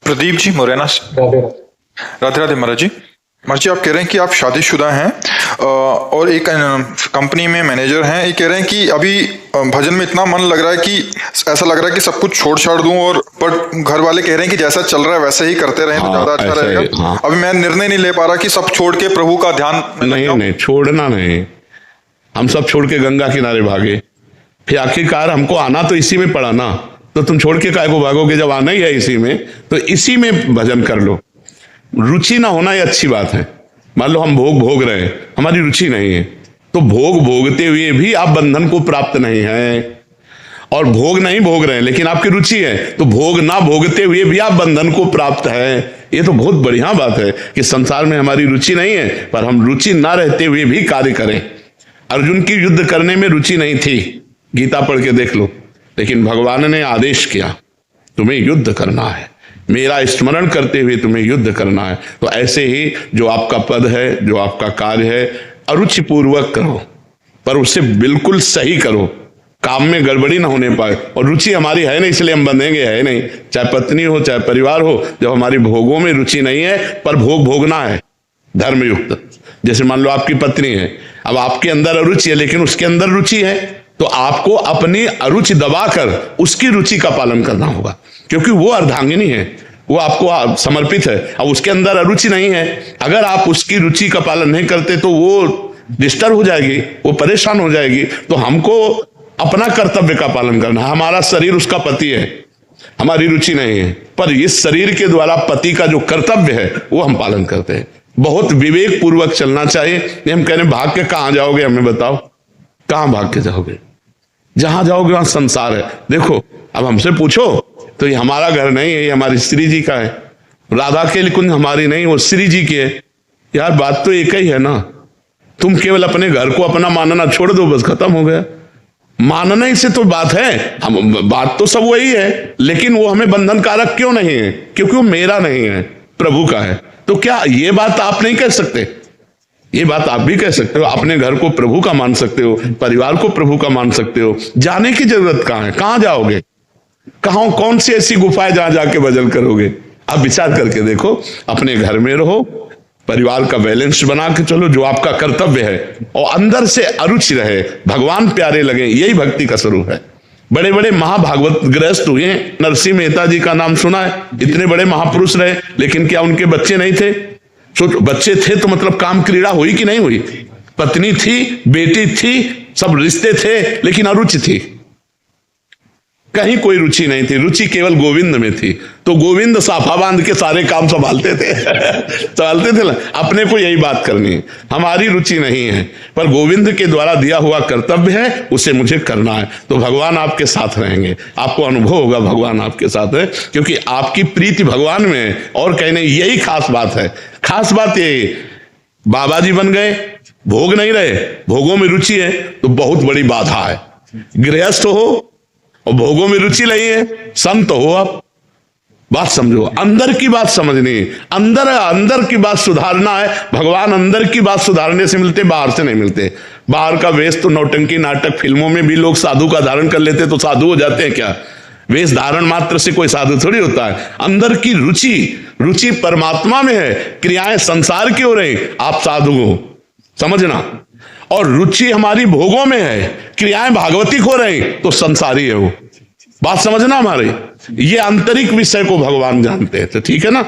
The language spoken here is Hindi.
प्रदीप जी मुरैना से। राधे राधे राधे महाराज जी। महाराज जी, आप कह रहे हैं कि आप शादीशुदा हैं और एक कंपनी में मैनेजर हैं। ये कह रहे हैं कि अभी भजन में इतना मन लग रहा है कि ऐसा लग रहा है कि सब कुछ छोड़ छाड़ दूं, और पर घर वाले कह रहे हैं कि जैसा चल रहा है वैसे ही करते रहें तो ज्यादा अच्छा रहेगा। हाँ। अभी मैं निर्णय नहीं ले पा रहा कि सब छोड़ के प्रभु का ध्यान नहीं, छोड़ना नहीं। हम सब छोड़ के गंगा किनारे भागे, फिर आखिरकार हमको आना तो इसी में पड़ा ना, तो तुम छोड़ के काय को भागोगे? जब आना ही है इसी में, तो इसी में भजन कर लो। रुचि ना होना ये अच्छी बात है। मान लो हम भोग रहे हैं, हमारी रुचि नहीं है, तो भोगते हुए भी आप बंधन को प्राप्त नहीं है। और भोग नहीं भोग रहे हैं लेकिन आपकी रुचि है, तो भोग ना भोगते हुए भी आप बंधन को प्राप्त है। ये तो बहुत बढ़िया बात है कि संसार में हमारी रुचि नहीं है, पर हम रुचि ना रहते हुए भी कार्य करें। अर्जुन की युद्ध करने में रुचि नहीं थी, गीता पढ़ के देख लो, लेकिन भगवान ने आदेश किया तुम्हें युद्ध करना है, मेरा स्मरण करते हुए तुम्हें युद्ध करना है। तो ऐसे ही जो आपका पद है, जो आपका कार्य है, अरुचि पूर्वक करो, पर उसे बिल्कुल सही करो, काम में गड़बड़ी ना होने पाए। और रुचि हमारी है नहीं, इसलिए हम बंधेंगे है नहीं। चाहे पत्नी हो चाहे परिवार हो, जब हमारी भोगों में रुचि नहीं है, पर भोग भोगना है धर्मयुक्त। जैसे मान लो आपकी पत्नी है, अब आपके अंदर अरुचि है लेकिन उसके अंदर रुचि है, तो आपको अपनी अरुचि दबाकर उसकी रुचि का पालन करना होगा, क्योंकि वो अर्धांगिनी है, वो आपको समर्पित है। अब उसके अंदर अरुचि नहीं है, अगर आप उसकी रुचि का पालन नहीं करते तो वो डिस्टर्ब हो जाएगी, वो परेशान हो जाएगी। तो हमको अपना कर्तव्य का पालन करना है। हमारा शरीर उसका पति है, हमारी रुचि नहीं है, पर इस शरीर के द्वारा पति का जो कर्तव्य है वो हम पालन करते हैं। बहुत विवेक पूर्वक चलना चाहिए। नहीं हम कह रहे भाग के कहां जाओगे, हमें बताओ कहां भाग के जाओगे? जहां जाओगे वहां संसार है। देखो अब हमसे पूछो तो ये हमारा घर नहीं है, ये हमारी श्री जी का है। राधा के कुंज हमारी नहीं, वो श्री जी की है। यार बात तो एक ही है ना। तुम केवल अपने घर को अपना मानना छोड़ दो, बस खत्म हो गया। मानने से तो बात है, हम बात तो सब वही है, लेकिन वो हमें बंधन कारक क्यों नहीं है? क्योंकि वो मेरा नहीं है, प्रभु का है। तो क्या ये बात आप नहीं कह सकते? ये बात आप भी कह सकते हो। अपने घर को प्रभु का मान सकते हो, परिवार को प्रभु का मान सकते हो। जाने की जरूरत कहां है? कहां जाओगे? कहां कौन सी ऐसी गुफाएं जहां जाके भजन करोगे? आप विचार करके देखो। अपने घर में रहो, परिवार का बैलेंस बना के चलो, जो आपका कर्तव्य है, और अंदर से अरुचि रहे, भगवान प्यारे लगे, यही भक्ति का स्वरूप है। बड़े बड़े महाभागवत गृहस्थ हुए हैं। नरसिंह मेहता जी का नाम सुना है, इतने बड़े महापुरुष रहे, लेकिन क्या उनके बच्चे नहीं थे? सोचो, बच्चे थे तो मतलब काम क्रीड़ा हुई कि नहीं हुई? पत्नी थी, बेटी थी, सब रिश्ते थे, लेकिन अरुचि थी, कहीं कोई रुचि नहीं थी। रुचि केवल गोविंद में थी। तो गोविंद साफा बांध के सारे काम संभालते थे संभालते थे ना। अपने को यही बात करनी है, हमारी रुचि नहीं है, पर गोविंद के द्वारा दिया हुआ कर्तव्य है, उसे मुझे करना है। तो भगवान आपके साथ रहेंगे, आपको अनुभव होगा भगवान आपके साथ है, क्योंकि आपकी प्रीति भगवान में है। और कहने यही खास बात है। खास बात ये, बाबा जी बन गए, भोग नहीं रहे, भोगों में रुचि है, तो बहुत बड़ी बाधा है। गृहस्थ हो और भोगों में रुचि नहीं है, संत हो आप। बात समझो, अंदर की बात समझनी है, अंदर की बात सुधारना है। भगवान अंदर की बात सुधारने से मिलते, बाहर से नहीं मिलते। बाहर का वेश तो नौटंकी नाटक फिल्मों में भी लोग साधु का धारण कर लेते तो साधु हो जाते हैं क्या? वेश धारण मात्र से कोई साधु थोड़ी होता है। अंदर की रुचि परमात्मा में है, क्रियाएं संसार की हो रही, आप साधु हो, समझना। और रुचि हमारी भोगों में है, क्रियाएं भागवतिक हो रही, तो संसारी है वो। बात समझना हमारी। ये आंतरिक विषय को भगवान जानते हैं। तो ठीक है ना।